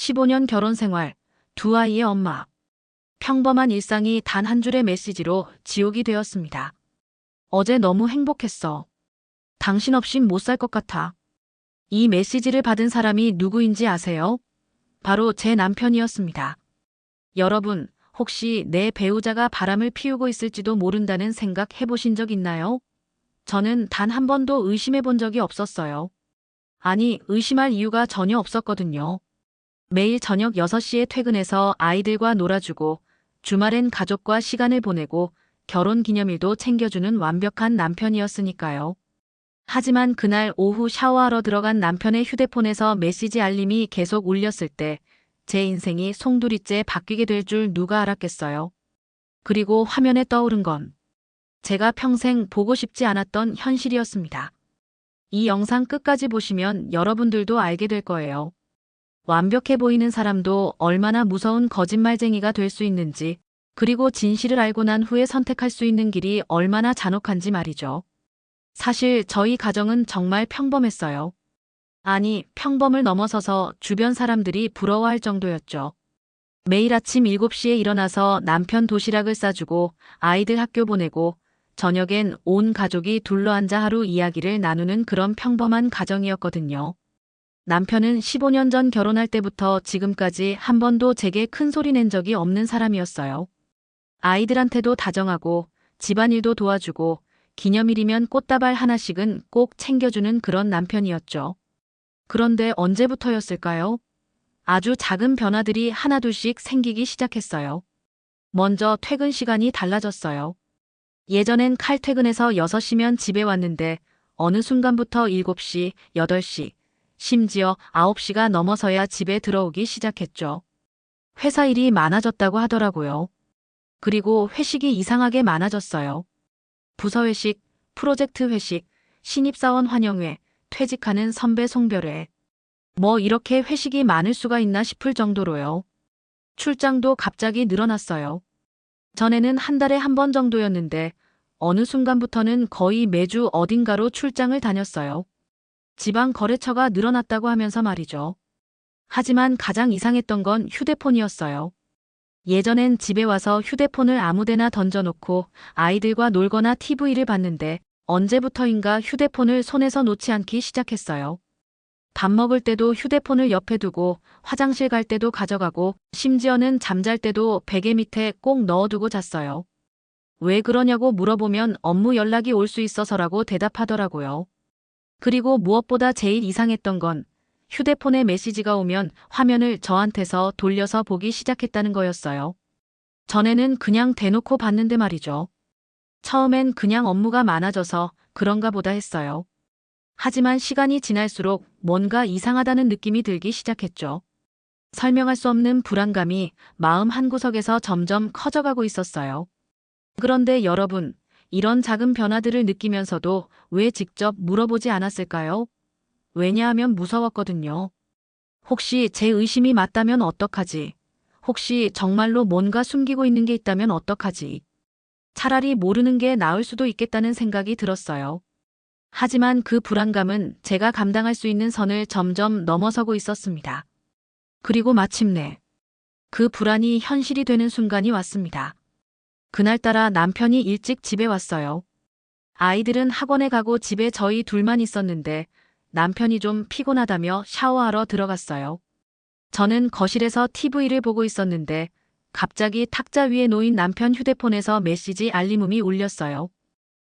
15년 결혼 생활, 두 아이의 엄마. 평범한 일상이 단 한 줄의 메시지로 지옥이 되었습니다. 어제 너무 행복했어. 당신 없인 못 살 것 같아. 이 메시지를 받은 사람이 누구인지 아세요? 바로 제 남편이었습니다. 여러분, 혹시 내 배우자가 바람을 피우고 있을지도 모른다는 생각 해보신 적 있나요? 저는 단 한 번도 의심해 본 적이 없었어요. 아니, 의심할 이유가 전혀 없었거든요. 매일 저녁 6시에 퇴근해서 아이들과 놀아주고 주말엔 가족과 시간을 보내고 결혼 기념일도 챙겨주는 완벽한 남편이었으니까요. 하지만 그날 오후 샤워하러 들어간 남편의 휴대폰에서 메시지 알림이 계속 울렸을 때 제 인생이 송두리째 바뀌게 될 줄 누가 알았겠어요. 그리고 화면에 떠오른 건 제가 평생 보고 싶지 않았던 현실이었습니다. 이 영상 끝까지 보시면 여러분들도 알게 될 거예요. 완벽해 보이는 사람도 얼마나 무서운 거짓말쟁이가 될 수 있는지, 그리고 진실을 알고 난 후에 선택할 수 있는 길이 얼마나 잔혹한지 말이죠. 사실 저희 가정은 정말 평범했어요. 아니, 평범을 넘어서서 주변 사람들이 부러워할 정도였죠. 매일 아침 7시에 일어나서 남편 도시락을 싸주고 아이들 학교 보내고 저녁엔 온 가족이 둘러앉아 하루 이야기를 나누는 그런 평범한 가정이었거든요. 남편은 15년 전 결혼할 때부터 지금까지 한 번도 제게 큰 소리 낸 적이 없는 사람이었어요. 아이들한테도 다정하고 집안일도 도와주고 기념일이면 꽃다발 하나씩은 꼭 챙겨주는 그런 남편이었죠. 그런데 언제부터였을까요? 아주 작은 변화들이 하나둘씩 생기기 시작했어요. 먼저 퇴근 시간이 달라졌어요. 예전엔 칼퇴근해서 6시면 집에 왔는데 어느 순간부터 7시, 8시, 심지어 9시가 넘어서야 집에 들어오기 시작했죠. 회사 일이 많아졌다고 하더라고요. 그리고 회식이 이상하게 많아졌어요. 부서 회식, 프로젝트 회식, 신입사원 환영회, 퇴직하는 선배 송별회. 뭐 이렇게 회식이 많을 수가 있나 싶을 정도로요. 출장도 갑자기 늘어났어요. 전에는 한 달에 한 번 정도였는데 어느 순간부터는 거의 매주 어딘가로 출장을 다녔어요. 지방 거래처가 늘어났다고 하면서 말이죠. 하지만 가장 이상했던 건 휴대폰이었어요. 예전엔 집에 와서 휴대폰을 아무데나 던져놓고 아이들과 놀거나 TV를 봤는데 언제부터인가 휴대폰을 손에서 놓지 않기 시작했어요. 밥 먹을 때도 휴대폰을 옆에 두고 화장실 갈 때도 가져가고 심지어는 잠잘 때도 베개 밑에 꼭 넣어두고 잤어요. 왜 그러냐고 물어보면 업무 연락이 올 수 있어서라고 대답하더라고요. 그리고 무엇보다 제일 이상했던 건 휴대폰에 메시지가 오면 화면을 저한테서 돌려서 보기 시작했다는 거였어요. 전에는 그냥 대놓고 봤는데 말이죠. 처음엔 그냥 업무가 많아져서 그런가 보다 했어요. 하지만 시간이 지날수록 뭔가 이상하다는 느낌이 들기 시작했죠. 설명할 수 없는 불안감이 마음 한구석에서 점점 커져가고 있었어요. 그런데 여러분, 이런 작은 변화들을 느끼면서도 왜 직접 물어보지 않았을까요? 왜냐하면 무서웠거든요. 혹시 제 의심이 맞다면 어떡하지? 혹시 정말로 뭔가 숨기고 있는 게 있다면 어떡하지? 차라리 모르는 게 나을 수도 있겠다는 생각이 들었어요. 하지만 그 불안감은 제가 감당할 수 있는 선을 점점 넘어서고 있었습니다. 그리고 마침내 그 불안이 현실이 되는 순간이 왔습니다. 그날따라 남편이 일찍 집에 왔어요. 아이들은 학원에 가고 집에 저희 둘만 있었는데 남편이 좀 피곤하다며 샤워하러 들어갔어요. 저는 거실에서 TV를 보고 있었는데 갑자기 탁자 위에 놓인 남편 휴대폰에서 메시지 알림음이 울렸어요.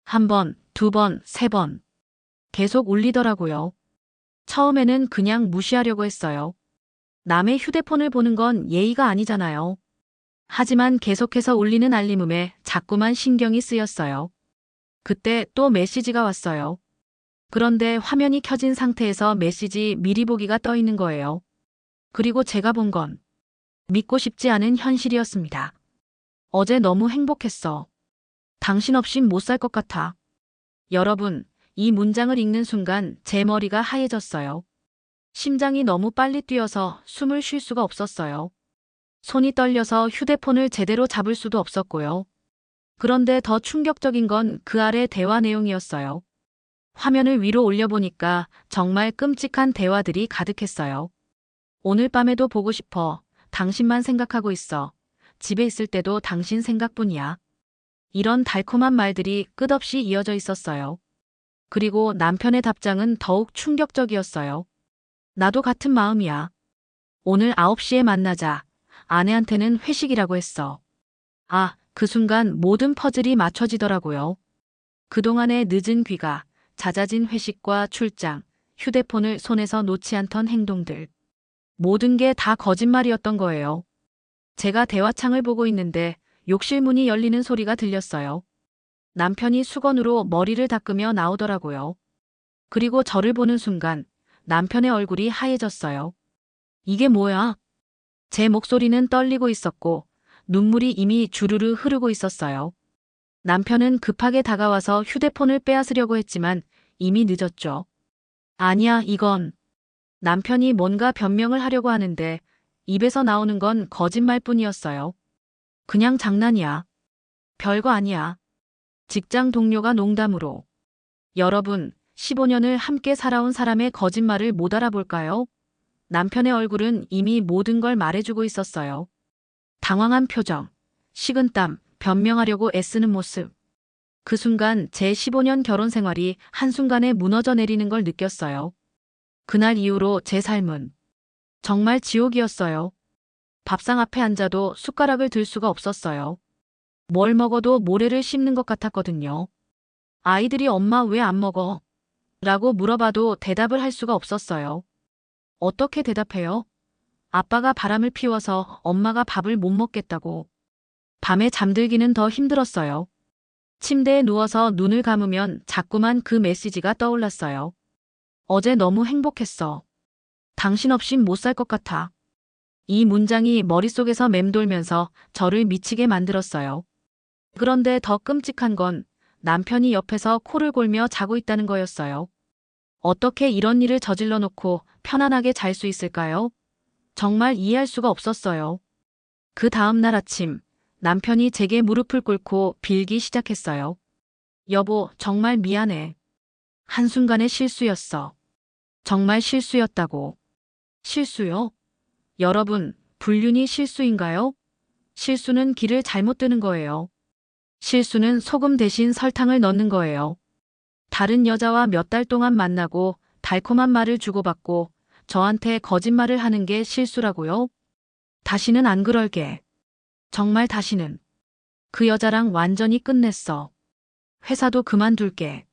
한 번, 두 번, 세 번. 계속 울리더라고요. 처음에는 그냥 무시하려고 했어요. 남의 휴대폰을 보는 건 예의가 아니잖아요. 하지만 계속해서 울리는 알림음에 자꾸만 신경이 쓰였어요. 그때 또 메시지가 왔어요. 그런데 화면이 켜진 상태에서 메시지 미리 보기가 떠 있는 거예요. 그리고 제가 본 건 믿고 싶지 않은 현실이었습니다. 어제 너무 행복했어. 당신 없인 못 살 것 같아. 여러분, 이 문장을 읽는 순간 제 머리가 하얘졌어요. 심장이 너무 빨리 뛰어서 숨을 쉴 수가 없었어요. 손이 떨려서 휴대폰을 제대로 잡을 수도 없었고요. 그런데 더 충격적인 건 그 아래 대화 내용이었어요. 화면을 위로 올려보니까 정말 끔찍한 대화들이 가득했어요. 오늘 밤에도 보고 싶어. 당신만 생각하고 있어. 집에 있을 때도 당신 생각뿐이야. 이런 달콤한 말들이 끝없이 이어져 있었어요. 그리고 남편의 답장은 더욱 충격적이었어요. 나도 같은 마음이야. 오늘 9시에 만나자. 아내한테는 회식이라고 했어. 아, 그 순간 모든 퍼즐이 맞춰지더라고요. 그동안의 늦은 귀가, 잦아진 회식과 출장, 휴대폰을 손에서 놓지 않던 행동들. 모든 게 다 거짓말이었던 거예요. 제가 대화창을 보고 있는데 욕실 문이 열리는 소리가 들렸어요. 남편이 수건으로 머리를 닦으며 나오더라고요. 그리고 저를 보는 순간 남편의 얼굴이 하얘졌어요. 이게 뭐야? 제 목소리는 떨리고 있었고 눈물이 이미 주르르 흐르고 있었어요. 남편은 급하게 다가와서 휴대폰을 빼앗으려고 했지만 이미 늦었죠. 아니야, 이건. 남편이 뭔가 변명을 하려고 하는데 입에서 나오는 건 거짓말뿐이었어요. 그냥 장난이야. 별거 아니야. 직장 동료가 농담으로. 여러분, 15년을 함께 살아온 사람의 거짓말을 못 알아볼까요? 남편의 얼굴은 이미 모든 걸 말해주고 있었어요. 당황한 표정, 식은땀, 변명하려고 애쓰는 모습. 그 순간 제 15년 결혼 생활이 한순간에 무너져 내리는 걸 느꼈어요. 그날 이후로 제 삶은 정말 지옥이었어요. 밥상 앞에 앉아도 숟가락을 들 수가 없었어요. 뭘 먹어도 모래를 씹는 것 같았거든요. 아이들이 엄마 왜 안 먹어? 라고 물어봐도 대답을 할 수가 없었어요. 어떻게 대답해요? 아빠가 바람을 피워서 엄마가 밥을 못 먹겠다고. 밤에 잠들기는 더 힘들었어요. 침대에 누워서 눈을 감으면 자꾸만 그 메시지가 떠올랐어요. 어제 너무 행복했어. 당신 없인 못 살 것 같아. 이 문장이 머릿속에서 맴돌면서 저를 미치게 만들었어요. 그런데 더 끔찍한 건 남편이 옆에서 코를 골며 자고 있다는 거였어요. 어떻게 이런 일을 저질러 놓고 편안하게 잘 수 있을까요? 정말 이해할 수가 없었어요. 그 다음 날 아침, 남편이 제게 무릎을 꿇고 빌기 시작했어요. 여보, 정말 미안해. 한순간의 실수였어. 정말 실수였다고. 실수요? 여러분, 불륜이 실수인가요? 실수는 길을 잘못 드는 거예요. 실수는 소금 대신 설탕을 넣는 거예요. 다른 여자와 몇 달 동안 만나고 달콤한 말을 주고받고 저한테 거짓말을 하는 게 실수라고요? 다시는 안 그럴게. 정말 다시는. 그 여자랑 완전히 끝냈어. 회사도 그만둘게.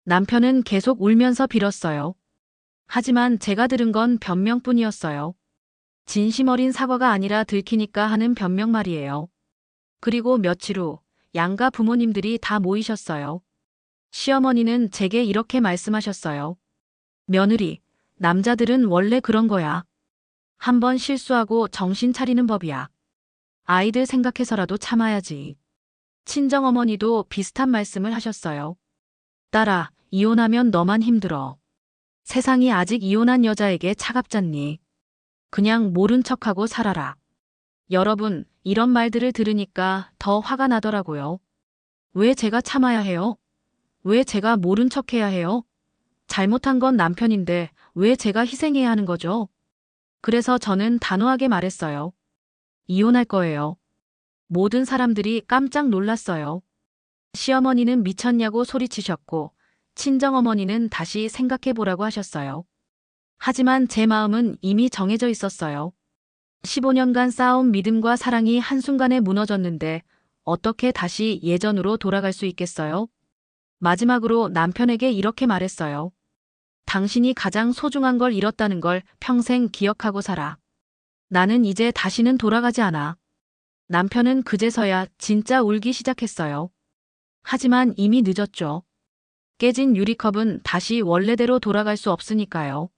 남편은 계속 울면서 빌었어요. 하지만 제가 들은 건 변명뿐이었어요. 진심 어린 사과가 아니라 들키니까 하는 변명 말이에요. 그리고 며칠 후 양가 부모님들이 다 모이셨어요. 시어머니는 제게 이렇게 말씀하셨어요. 며느리, 남자들은 원래 그런 거야. 한번 실수하고 정신 차리는 법이야. 아이들 생각해서라도 참아야지. 친정어머니도 비슷한 말씀을 하셨어요. 딸아, 이혼하면 너만 힘들어. 세상이 아직 이혼한 여자에게 차갑잖니. 그냥 모른 척하고 살아라. 여러분, 이런 말들을 들으니까 더 화가 나더라고요. 왜 제가 참아야 해요? 왜 제가 모른 척해야 해요? 잘못한 건 남편인데 왜 제가 희생해야 하는 거죠? 그래서 저는 단호하게 말했어요. 이혼할 거예요. 모든 사람들이 깜짝 놀랐어요. 시어머니는 미쳤냐고 소리치셨고 친정어머니는 다시 생각해보라고 하셨어요. 하지만 제 마음은 이미 정해져 있었어요. 15년간 쌓아온 믿음과 사랑이 한순간에 무너졌는데 어떻게 다시 예전으로 돌아갈 수 있겠어요? 마지막으로 남편에게 이렇게 말했어요. 당신이 가장 소중한 걸 잃었다는 걸 평생 기억하고 살아. 나는 이제 다시는 돌아가지 않아. 남편은 그제서야 진짜 울기 시작했어요. 하지만 이미 늦었죠. 깨진 유리컵은 다시 원래대로 돌아갈 수 없으니까요.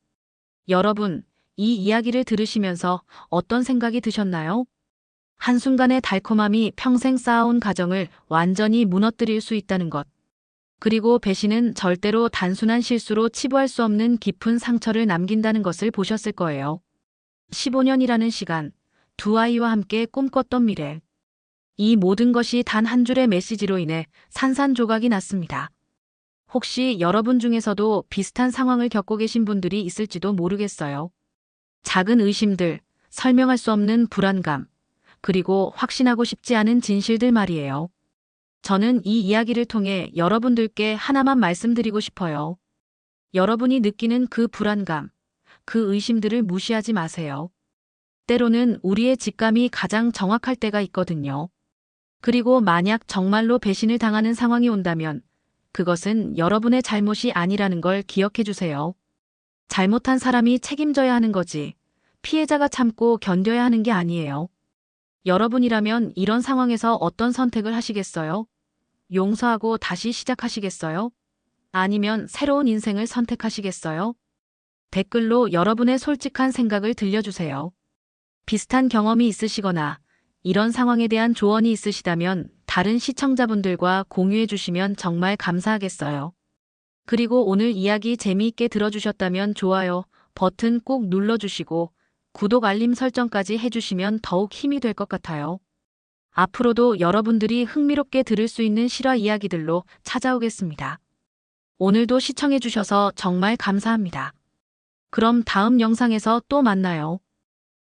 여러분, 이 이야기를 들으시면서 어떤 생각이 드셨나요? 한순간의 달콤함이 평생 쌓아온 가정을 완전히 무너뜨릴 수 있다는 것. 그리고 배신은 절대로 단순한 실수로 치부할 수 없는 깊은 상처를 남긴다는 것을 보셨을 거예요. 15년이라는 시간, 두 아이와 함께 꿈꿨던 미래. 이 모든 것이 단 한 줄의 메시지로 인해 산산조각이 났습니다. 혹시 여러분 중에서도 비슷한 상황을 겪고 계신 분들이 있을지도 모르겠어요. 작은 의심들, 설명할 수 없는 불안감, 그리고 확신하고 싶지 않은 진실들 말이에요. 저는 이 이야기를 통해 여러분들께 하나만 말씀드리고 싶어요. 여러분이 느끼는 그 불안감, 그 의심들을 무시하지 마세요. 때로는 우리의 직감이 가장 정확할 때가 있거든요. 그리고 만약 정말로 배신을 당하는 상황이 온다면 그것은 여러분의 잘못이 아니라는 걸 기억해 주세요. 잘못한 사람이 책임져야 하는 거지, 피해자가 참고 견뎌야 하는 게 아니에요. 여러분이라면 이런 상황에서 어떤 선택을 하시겠어요? 용서하고 다시 시작하시겠어요? 아니면 새로운 인생을 선택하시겠어요? 댓글로 여러분의 솔직한 생각을 들려주세요. 비슷한 경험이 있으시거나 이런 상황에 대한 조언이 있으시다면 다른 시청자분들과 공유해 주시면 정말 감사하겠어요. 그리고 오늘 이야기 재미있게 들어주셨다면 좋아요 버튼 꼭 눌러주시고 구독 알림 설정까지 해주시면 더욱 힘이 될 것 같아요. 앞으로도 여러분들이 흥미롭게 들을 수 있는 실화 이야기들로 찾아오겠습니다. 오늘도 시청해 주셔서 정말 감사합니다. 그럼 다음 영상에서 또 만나요.